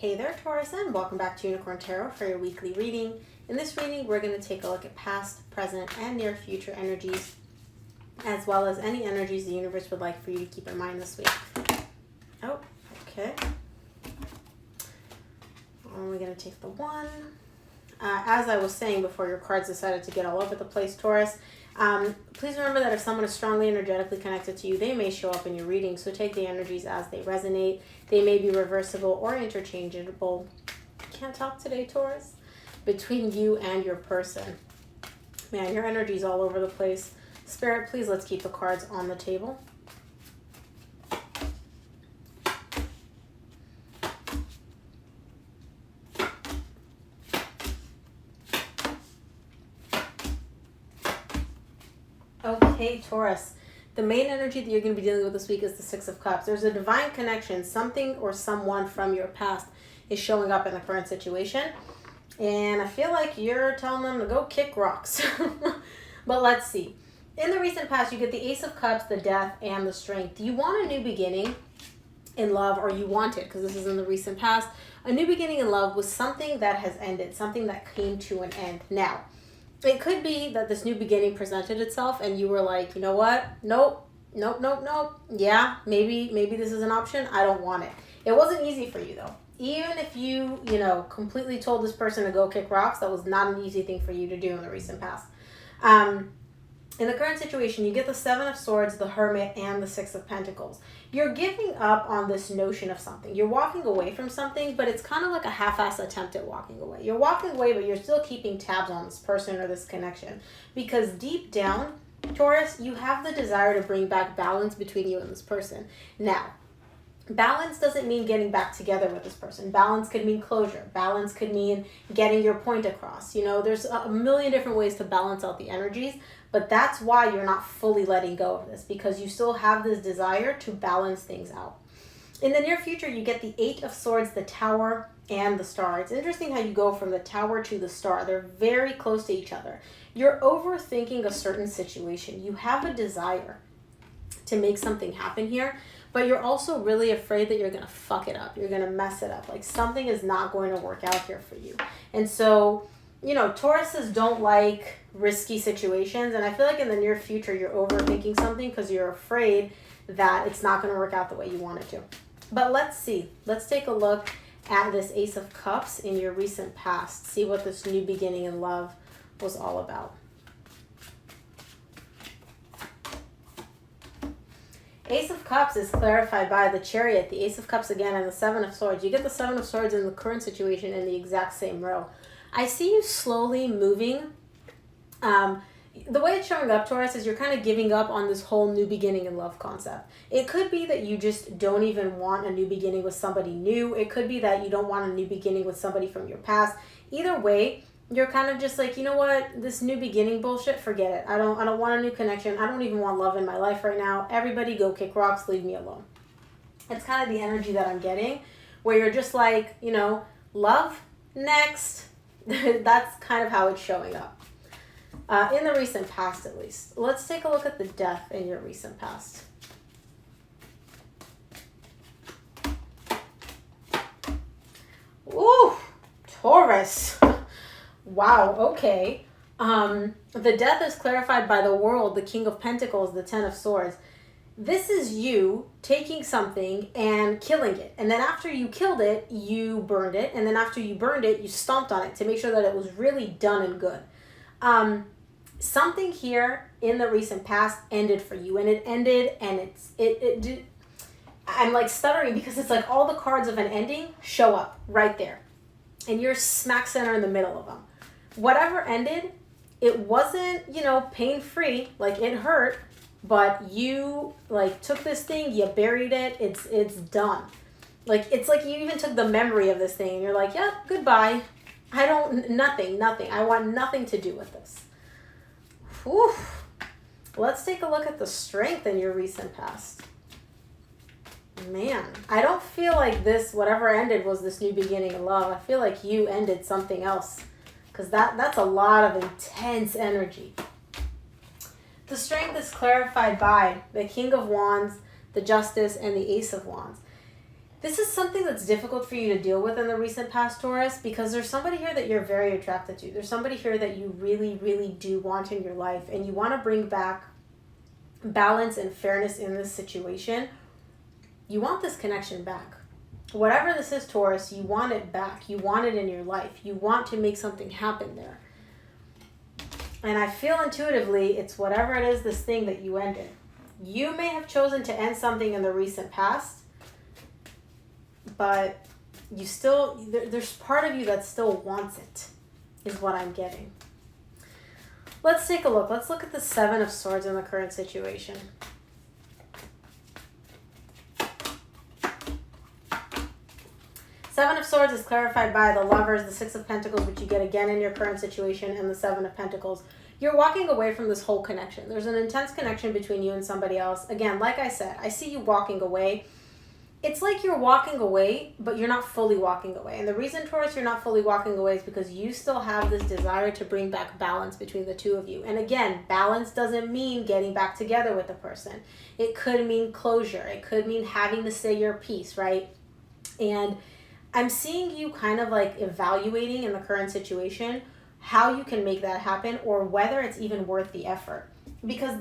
Hey there, Taurus, and welcome back to Unicorn Tarot for your weekly reading. In this reading, we're going to take a look at past, present, and near future energies, as well as any energies the universe would like for you to keep in mind this week. Oh, okay. We're going to take the one. As I was saying before your cards decided to get all over the place, Taurus, please remember that if someone is strongly energetically connected to you, they may show up in your reading. So take the energies as they resonate. They may be reversible or interchangeable. Can't talk today, Taurus. Between you and your person. Man, your energy's all over the place. Spirit, please let's keep the cards on the table. Okay, Taurus. The main energy that you're going to be dealing with this week is the Six of Cups. There's a divine connection. Something or someone from your past is showing up in the current situation. And I feel like you're telling them to go kick rocks. But let's see. In the recent past, you get the Ace of Cups, the Death, and the Strength. Do you want a new beginning in love, or you want it, because this is in the recent past, a new beginning in love with something that has ended, something that came to an end. Now, it could be that this new beginning presented itself and you were like, you know what? Nope. Yeah, maybe this is an option. I don't want it. It wasn't easy for you though. Even if you completely told this person to go kick rocks, that was not an easy thing for you to do in the recent past. In the current situation, you get the Seven of Swords, the Hermit, and the Six of Pentacles. You're giving up on this notion of something. You're walking away from something, but it's kind of like a half-ass attempt at walking away. You're walking away, but you're still keeping tabs on this person or this connection. Because deep down, Taurus, you have the desire to bring back balance between you and this person. Now, balance doesn't mean getting back together with this person. Balance could mean closure. Balance could mean getting your point across. There's a million different ways to balance out the energies. But that's why you're not fully letting go of this, because you still have this desire to balance things out. In the near future, you get the Eight of Swords, the Tower, and the Star. It's interesting how you go from the Tower to the Star. They're very close to each other. You're overthinking a certain situation. You have a desire to make something happen here, but you're also really afraid that you're going to fuck it up. You're going to mess it up. Like something is not going to work out here for you. And so, Tauruses don't like risky situations, and I feel like in the near future you're overthinking something because you're afraid that it's not going to work out the way you want it to. But let's see. Let's take a look at this Ace of Cups in your recent past. See what this new beginning in love was all about. Ace of Cups is clarified by the Chariot, the Ace of Cups again, and the Seven of Swords. You get the Seven of Swords in the current situation in the exact same row. I see you slowly moving. The way it's showing up, Taurus, is you're kind of giving up on this whole new beginning in love concept. It could be that you just don't even want a new beginning with somebody new. It could be that you don't want a new beginning with somebody from your past. Either way, you're kind of just like, you know what? This new beginning bullshit, forget it. I don't want a new connection. I don't even want love in my life right now. Everybody go kick rocks, leave me alone. It's kind of the energy that I'm getting, where you're just like, love, next. That's kind of how it's showing up. In the recent past, at least. Let's take a look at the Death in your recent past. Ooh, Taurus. Wow, okay. The Death is clarified by the World, the King of Pentacles, the Ten of Swords. This is you taking something and killing it. And then after you killed it, you burned it. And then after you burned it, you stomped on it to make sure that it was really done and good. Something here in the recent past ended for you. And it ended, and I'm like stuttering because it's like all the cards of an ending show up right there. And you're smack center in the middle of them. Whatever ended, it wasn't, pain-free. Like it hurt. But you took this thing, you buried it, it's done. It's like you even took the memory of this thing and you're like, yep, goodbye. Nothing. I want nothing to do with this. Whew. Let's take a look at the Strength in your recent past. Man, I don't feel like this, whatever ended, was this new beginning in love. I feel like you ended something else. Because that's a lot of intense energy. The Strength is clarified by the King of Wands, the Justice, and the Ace of Wands. This is something that's difficult for you to deal with in the recent past, Taurus, because there's somebody here that you're very attracted to. There's somebody here that you really, really do want in your life, and you want to bring back balance and fairness in this situation. You want this connection back. Whatever this is, Taurus, you want it back. You want it in your life. You want to make something happen there. And I feel intuitively it's whatever it is, this thing that you ended. You may have chosen to end something in the recent past, but you still, there's part of you that still wants it, is what I'm getting. Let's take a look. Let's look at the Seven of Swords in the current situation. Seven of Swords is clarified by the Lovers, the Six of Pentacles, which you get again in your current situation, and the Seven of Pentacles. You're walking away from this whole connection. There's an intense connection between you and somebody else. Again, like I said, I see you walking away. It's like you're walking away, but you're not fully walking away. And the reason, Taurus, you're not fully walking away is because you still have this desire to bring back balance between the two of you. And again, balance doesn't mean getting back together with the person. It could mean closure. It could mean having to say your piece, right? And I'm seeing you kind of like evaluating in the current situation how you can make that happen, or whether it's even worth the effort. Because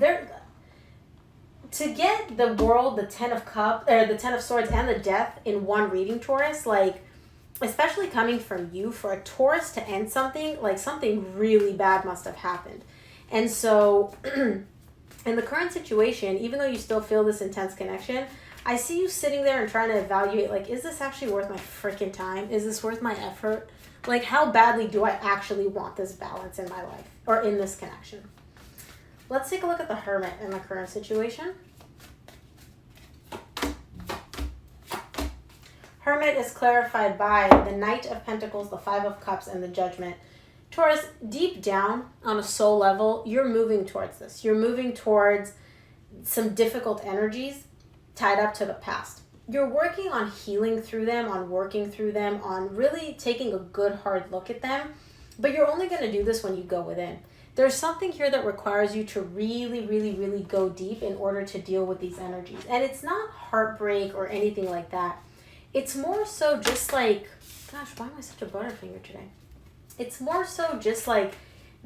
to get the World, the Ten of Cups, or the Ten of Swords and the Death in one reading, Taurus, like, especially coming from you, for a Taurus to end something, like something really bad must have happened. And so in the current situation, even though you still feel this intense connection, I see you sitting there and trying to evaluate, like, is this actually worth my freaking time? Is this worth my effort? Like, how badly do I actually want this balance in my life, or in this connection? Let's take a look at the Hermit in the current situation. Hermit is clarified by the Knight of Pentacles, the Five of Cups, and the Judgment. Taurus, deep down on a soul level, you're moving towards this. You're moving towards some difficult energies tied up to the past. You're working on healing through them, on working through them, on really taking a good hard look at them. But you're only going to do this when you go within. There's something here that requires you to really, really, really go deep in order to deal with these energies. And it's not heartbreak or anything like that. It's more so just like, gosh, why am I such a butterfinger today? It's more so just like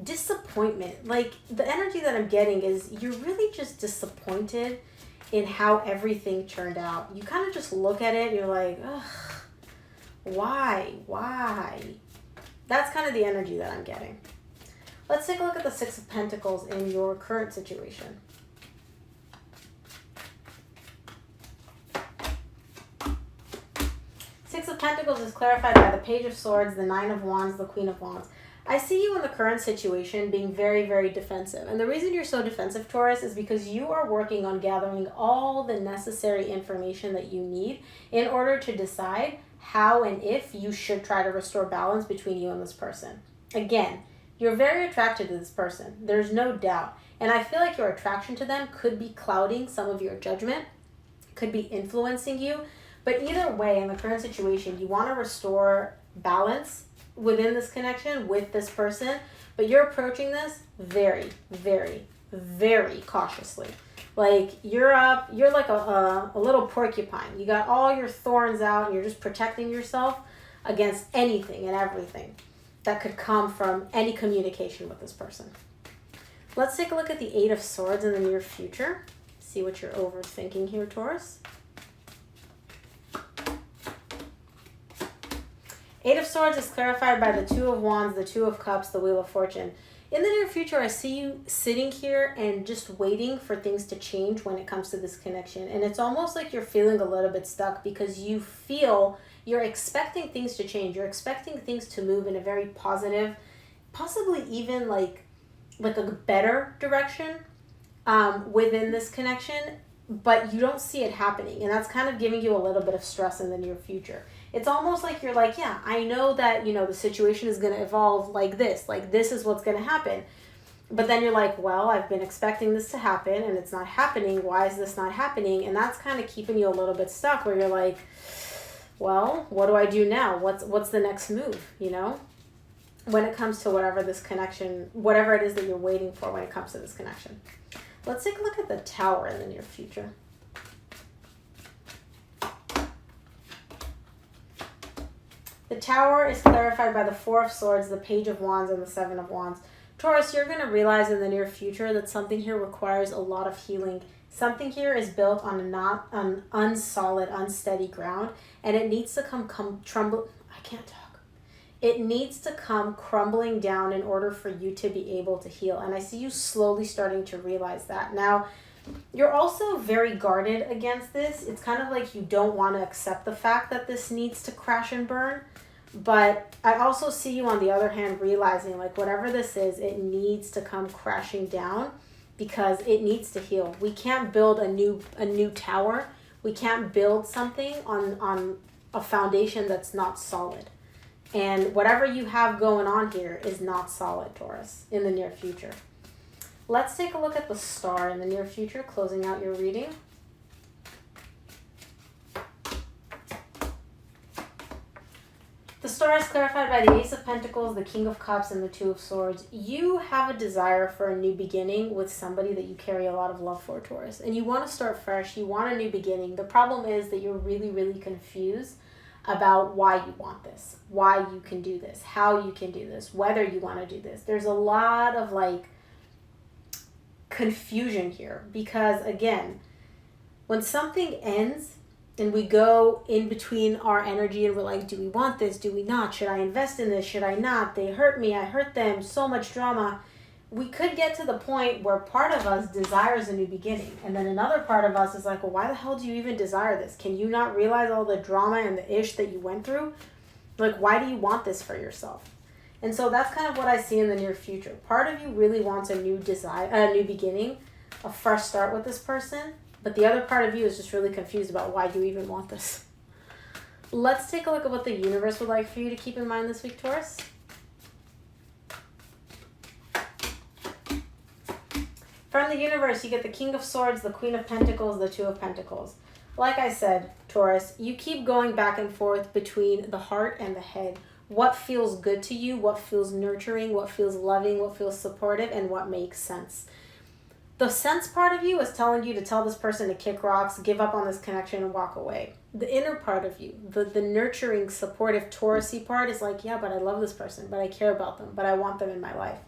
disappointment. Like, the energy that I'm getting is you're really just disappointed in how everything turned out. You kind of just look at it and you're like, ugh, why? That's kind of the energy that I'm getting. Let's take a look at the Six of Pentacles in your current situation. Six of Pentacles is clarified by the Page of Swords, the Nine of Wands, the Queen of Wands. I see you in the current situation being very, very defensive. And the reason you're so defensive, Taurus, is because you are working on gathering all the necessary information that you need in order to decide how and if you should try to restore balance between you and this person. Again, you're very attracted to this person. There's no doubt. And I feel like your attraction to them could be clouding some of your judgment, could be influencing you. But either way, in the current situation, you want to restore balance within this connection with this person, but you're approaching this very, very, very cautiously. Like, you're like a little porcupine. You got all your thorns out and you're just protecting yourself against anything and everything that could come from any communication with this person. Let's take a look at the Eight of Swords in the near future. See what you're overthinking here, Taurus. Eight of Swords is clarified by the Two of Wands, the Two of Cups, the Wheel of Fortune. In the near future, I see you sitting here and just waiting for things to change when it comes to this connection. And it's almost like you're feeling a little bit stuck because you feel you're expecting things to change. You're expecting things to move in a very positive, possibly even like a better direction within this connection, but you don't see it happening. And that's kind of giving you a little bit of stress in the near future. It's almost like you're like, yeah, I know that, the situation is going to evolve like this is what's going to happen. But then you're like, well, I've been expecting this to happen and it's not happening. Why is this not happening? And that's kind of keeping you a little bit stuck where you're like, well, what do I do now? What's the next move, when it comes to whatever this connection, whatever it is that you're waiting for when it comes to this connection. Let's take a look at the Tower in the near future. The Tower is clarified by the Four of Swords, the Page of Wands, and the Seven of Wands. Taurus, you're going to realize in the near future that something here requires a lot of healing. Something here is built on an unsolid, unsteady ground, and it needs to It needs to come crumbling down in order for you to be able to heal. And I see you slowly starting to realize that. Now, you're also very guarded against this. It's kind of like you don't want to accept the fact that this needs to crash and burn. But I also see you, on the other hand, realizing like whatever this is, it needs to come crashing down because it needs to heal. We can't build a new tower. We can't build something on a foundation that's not solid. And whatever you have going on here is not solid, Taurus, in the near future. Let's take a look at the star in the near future, closing out your reading. The star is clarified by the Ace of Pentacles, the King of Cups, and the Two of Swords. You have a desire for a new beginning with somebody that you carry a lot of love for, Taurus. And you want to start fresh. You want a new beginning. The problem is that you're really, really confused about why you want this, why you can do this, how you can do this, whether you want to do this. There's a lot of like confusion here because, again, when something ends and we go in between our energy and we're like, do we want this? Do we not? Should I invest in this? Should I not? They hurt me. I hurt them. So much drama. We could get to the point where part of us desires a new beginning. And then another part of us is like, well, why the hell do you even desire this? Can you not realize all the drama and the ish that you went through? Like, why do you want this for yourself? And so that's kind of what I see in the near future. Part of you really wants a new beginning, a fresh start with this person. But the other part of you is just really confused about why you even want this. Let's take a look at what the universe would like for you to keep in mind this week, Taurus. From the universe, you get the King of Swords, the Queen of Pentacles, the Two of Pentacles. Like I said, Taurus, you keep going back and forth between the heart and the head. What feels good to you, what feels nurturing, what feels loving, what feels supportive, and what makes sense. The sense part of you is telling you to tell this person to kick rocks, give up on this connection, and walk away. The inner part of you, the nurturing, supportive, Taurus-y part is like, yeah, but I love this person, but I care about them, but I want them in my life.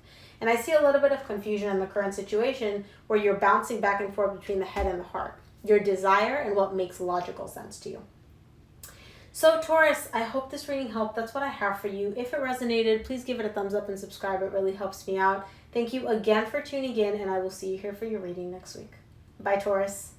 And I see a little bit of confusion in the current situation where you're bouncing back and forth between the head and the heart, your desire and what makes logical sense to you. So Taurus, I hope this reading helped. That's what I have for you. If it resonated, please give it a thumbs up and subscribe. It really helps me out. Thank you again for tuning in, and I will see you here for your reading next week. Bye, Taurus.